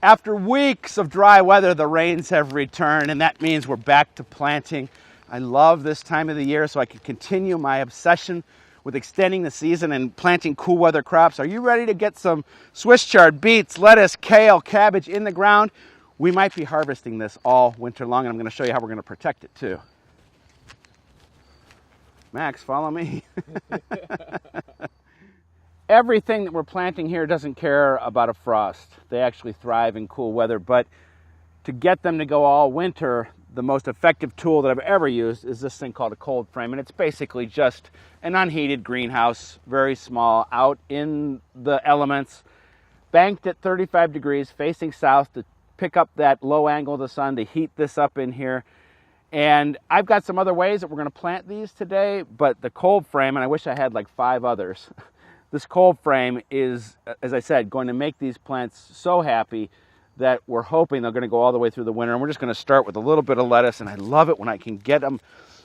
After weeks of dry weather, the rains have returned, and that means we're back to planting. I love this time of the year so I can continue my obsession with extending the season and planting cool weather crops. Are you ready to get some Swiss chard, beets, lettuce, kale, cabbage in the ground? We might be harvesting this all winter long, and I'm going to show you how we're going to protect it too. Max, follow me. Everything that we're planting here doesn't care about a frost. They actually thrive in cool weather, but to get them to go all winter, the most effective tool that I've ever used is this thing called a cold frame, and it's basically just an unheated greenhouse, very small, out in the elements, banked at 35 degrees, facing south to pick up that low angle of the sun to heat this up in here. And I've got some other ways that we're going to plant these today, but the cold frame, and I wish I had like 5 others, this cold frame is, as I said, going to make these plants so happy that we're hoping they're going to go all the way through the winter. And we're just going to start with a little bit of lettuce, and I love it when I can get them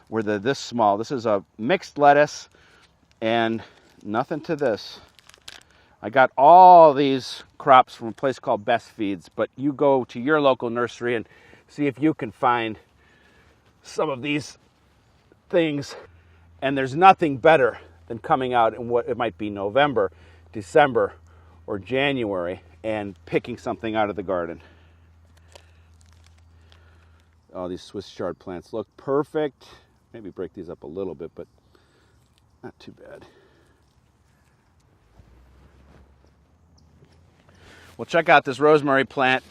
where they're this small. This is a mixed lettuce and nothing to this. I got all these crops from a place called Best Feeds, but you go to your local nursery and see if you can find some of these things. And there's nothing better than coming out in what it might be November, December, or January and picking something out of the garden. Oh, these Swiss chard plants look perfect. Maybe break these up a little bit, but not too bad. Well, check out this rosemary plant.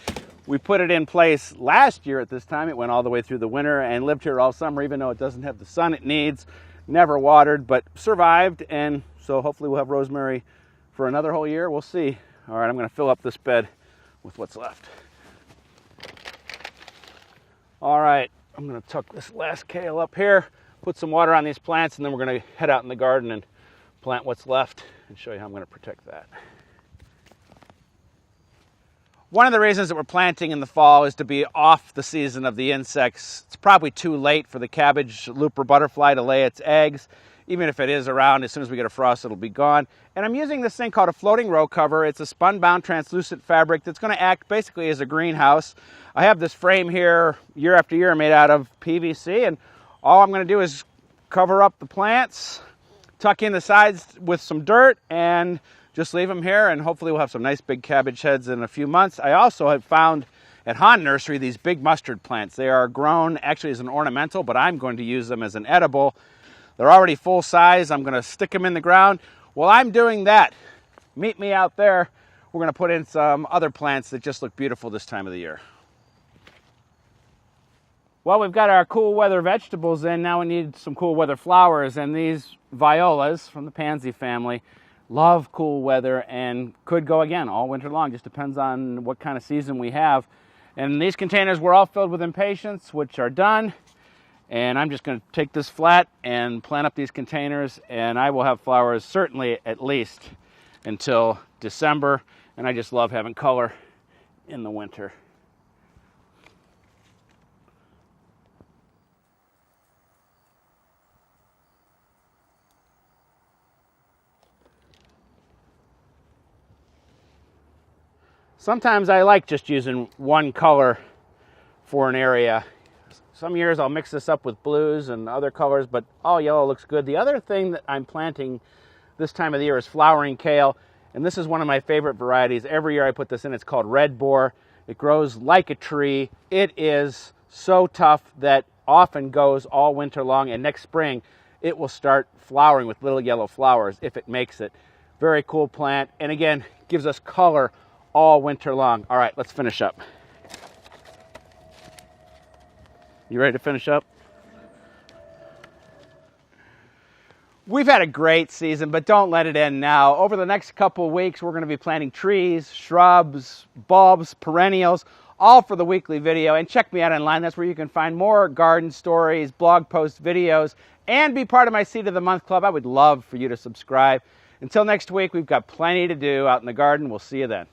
We put it in place last year at this time. It went all the way through the winter and lived here all summer, even though it doesn't have the sun it needs. Never watered, but survived, and so hopefully we'll have rosemary for another whole year. We'll see. All right, I'm going to fill up this bed with what's left. All right, I'm going to tuck this last kale up here, put some water on these plants, and then we're going to head out in the garden and plant what's left and show you how I'm going to protect that. One of the reasons that we're planting in the fall is to be off the season of the insects. It's probably too late for the cabbage looper butterfly to lay its eggs. Even if it is around, as soon as we get a frost, it'll be gone. And I'm using this thing called a floating row cover. It's a spun-bound translucent fabric that's going to act basically as a greenhouse. I have this frame here year after year made out of PVC, and all I'm going to do is cover up the plants, tuck in the sides with some dirt, and just leave them here, and hopefully we'll have some nice big cabbage heads in a few months. I also have found at Hahn Nursery these big mustard plants. They are grown actually as an ornamental, but I'm going to use them as an edible. They're already full size. I'm going to stick them in the ground. While I'm doing that, meet me out there. We're going to put in some other plants that just look beautiful this time of the year. Well, we've got our cool weather vegetables in. Now we need some cool weather flowers, and these violas from the pansy family love cool weather and could go again all winter long. Just depends on what kind of season we have. And these containers were all filled with impatiens, which are done. And I'm just going to take this flat and plant up these containers, and I will have flowers certainly at least until December. And I just love having color in the winter. Sometimes I like just using one color for an area. Some years I'll mix this up with blues and other colors, but all yellow looks good. The other thing that I'm planting this time of the year is flowering kale, and this is one of my favorite varieties. Every year I put this in. It's called Red Boar. It grows like a tree. It is so tough that often goes all winter long, and next spring it will start flowering with little yellow flowers if it makes it. Very cool plant, and again, gives us color all winter long. All right, let's finish up. You ready to finish up? We've had a great season, but don't let it end now. Over the next couple of weeks, we're going to be planting trees, shrubs, bulbs, perennials, all for the weekly video. And check me out online. That's where you can find more garden stories, blog posts, videos, and be part of my Seed of the Month Club. I would love for you to subscribe. Until next week, we've got plenty to do out in the garden. We'll see you then.